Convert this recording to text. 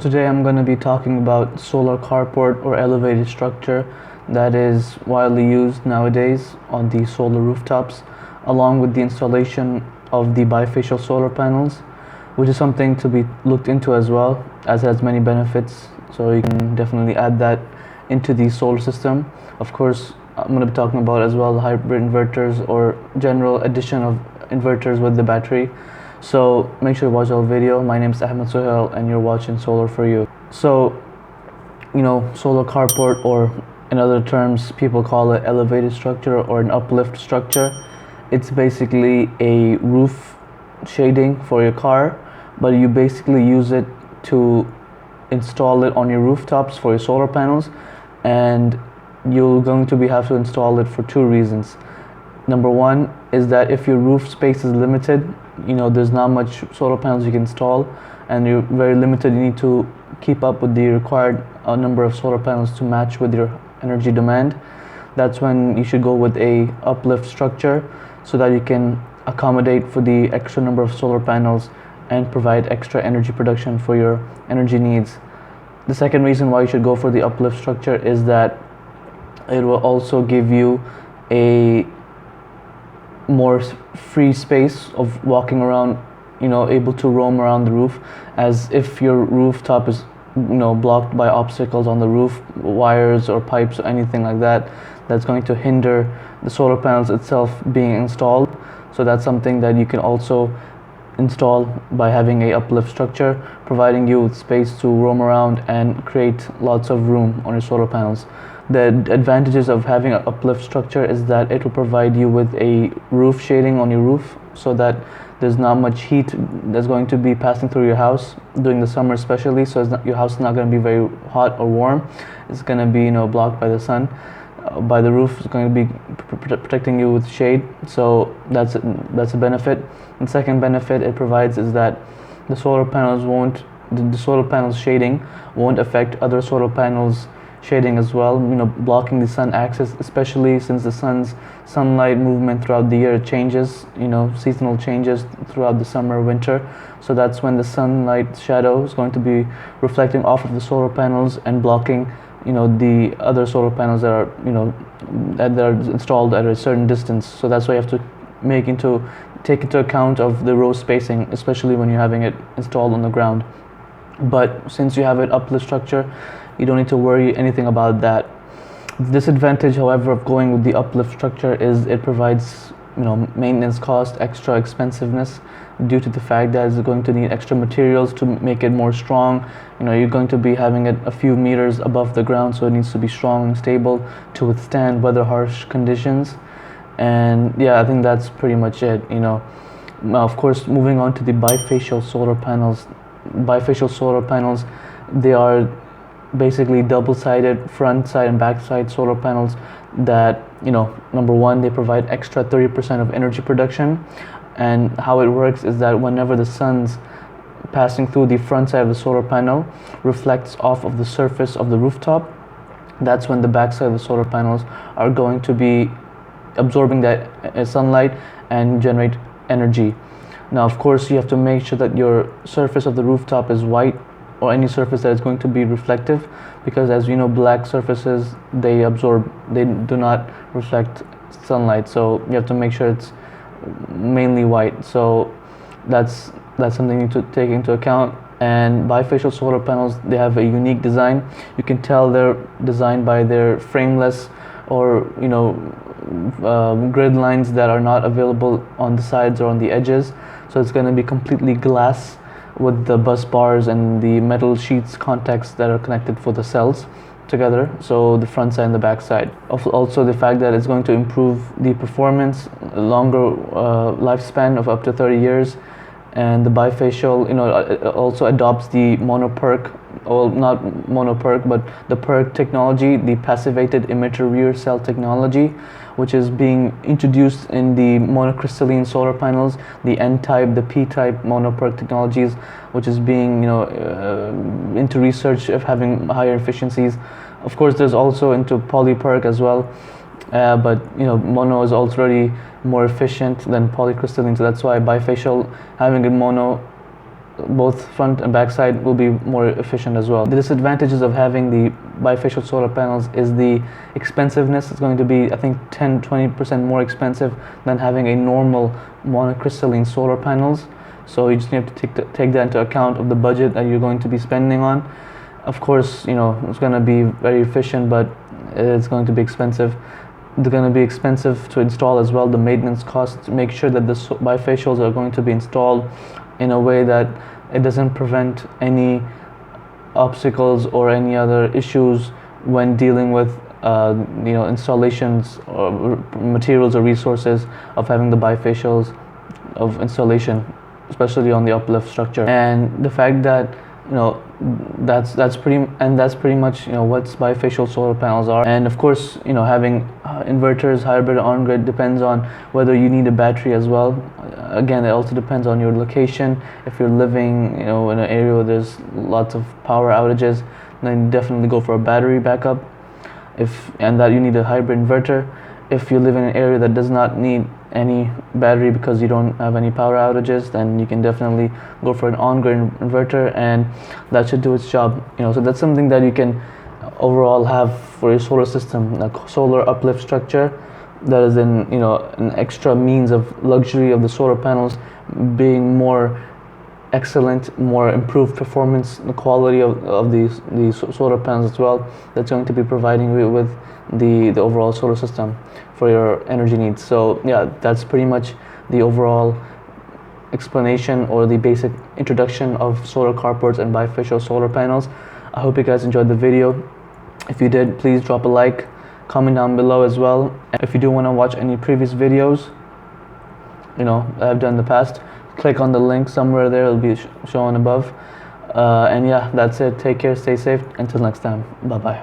Today I'm going to be talking about solar carport or elevated structure that is widely used nowadays on the solar rooftops, along with the installation of the bifacial solar panels, which is something to be looked into as well, as it has many benefits. So you can definitely add that into the solar system. Of course, I'm going to be talking about as well hybrid inverters or general addition of inverters with the battery. So make sure to watch the whole video. My name is Ahmed Sohail and you're watching Solar for You. So, solar carport, or in other terms, people call it elevated structure or an uplift structure. It's basically a roof shading for your car, but you basically use it to install it on your rooftops for your solar panels, and you're going to have to install it for two reasons. Number one is that if your roof space is limited, there's not much solar panels you can install, and you're very limited. You need to keep up with the required number of solar panels to match with your energy demand. That's when you should go with a uplift structure, so that you can accommodate for the extra number of solar panels and provide extra energy production for your energy needs. The second reason why you should go for the uplift structure is that it will also give you a more free space of walking around, able to roam around the roof, as if your rooftop is blocked by obstacles on the roof, wires or pipes or anything like that, that's going to hinder the solar panels itself being installed. So that's something that you can also install by having a uplift structure, providing you with space to roam around and create lots of room on your solar panels. The advantages of having an uplift structure is that it will provide you with a roof shading on your roof, so that there's not much heat that's going to be passing through your house during the summer especially. So your house is not going to be very hot or warm. It's going to be blocked by the sun. By the roof, it's going to be protecting you with shade. So that's a benefit. And second benefit it provides is that the solar panels shading won't affect other solar panels shading as well, blocking the sun axis, especially since the sunlight movement throughout the year changes, seasonal changes throughout the summer, winter. So that's when the sunlight shadow is going to be reflecting off of the solar panels and blocking, the other solar panels that are installed at a certain distance. So that's why you have to take into account of the row spacing, especially when you're having it installed on the ground. But since you have an uplift structure, you don't need to worry anything about that. The disadvantage, however, of going with the uplift structure is it provides, maintenance cost, extra expensiveness, due to the fact that it's going to need extra materials to make it more strong. You're going to be having it a few meters above the ground, so it needs to be strong and stable to withstand weather harsh conditions. And yeah, I think that's pretty much it. Now, of course, moving on to the bifacial solar panels. Bifacial solar panels, they are basically double-sided front side and back side solar panels that, number one, they provide extra 30% of energy production. And how it works is that whenever the sun's passing through the front side of the solar panel reflects off of the surface of the rooftop, that's when the back side of the solar panels are going to be absorbing that sunlight and generate energy. Now, of course, you have to make sure that your surface of the rooftop is white, or any surface that is going to be reflective, because as you know, black surfaces, they do not reflect sunlight. So you have to make sure it's mainly white. So that's something you need to take into account. And bifacial solar panels, they have a unique design. You can tell they're designed by their frameless or grid lines that are not available on the sides or on the edges. So it's going to be completely glass, with the bus bars and the metal sheets contacts that are connected for the cells together, so the front side and the back side. Also, the fact that it's going to improve the performance, longer lifespan of up to 30 years. And the bifacial, also adopts the mono-PERC, well, not mono-PERC, but the PERC technology, the passivated emitter rear cell technology, which is being introduced in the monocrystalline solar panels, the N-type, the P-type mono-PERC technologies, which is being, into research of having higher efficiencies. Of course, there's also into poly-PERC as well. But mono is already more efficient than polycrystalline, so that's why bifacial, having a mono both front and back side will be more efficient as well. The disadvantages of having the bifacial solar panels is the expensiveness. It's going to be, I think, 10-20% more expensive than having a normal monocrystalline solar panels. So you just have to take that into account of the budget that you're going to be spending on. Of course, you know, it's going to be very efficient, but it's going to be expensive. They're going to be expensive to install as well. The maintenance costs, make sure that the bifacials are going to be installed in a way that it doesn't prevent any obstacles or any other issues when dealing with you know, installations or materials or resources of having the bifacials of installation, especially on the uplift structure. And the fact that, you know, that's pretty much, you know, what bifacial solar panels are. And of course, you know, having inverters, hybrid, on-grid depends on whether you need a battery as well. Again, it also depends on your location. If you're living, you know, in an area where there's lots of power outages, then definitely go for a battery backup. And that you need a hybrid inverter. If you live in an area that does not need any battery because you don't have any power outages, then you can definitely go for an on-grid inverter, and that should do its job. You know, so that's something that you can overall have for your solar system, a solar uplift structure that is in, you know, an extra means of luxury of the solar panels being more excellent, more improved performance, the quality of these solar panels as well. That's going to be providing you with the overall solar system for your energy needs. So yeah, that's pretty much the overall explanation or the basic introduction of solar carports and bifacial solar panels. I hope you guys enjoyed the video. If you did, please drop a like, comment down below as well. And if you do want to watch any previous videos, you know, that I've done in the past, click on the link somewhere there, it'll be shown above. And yeah, that's it. Take care, stay safe. Until next time, bye bye.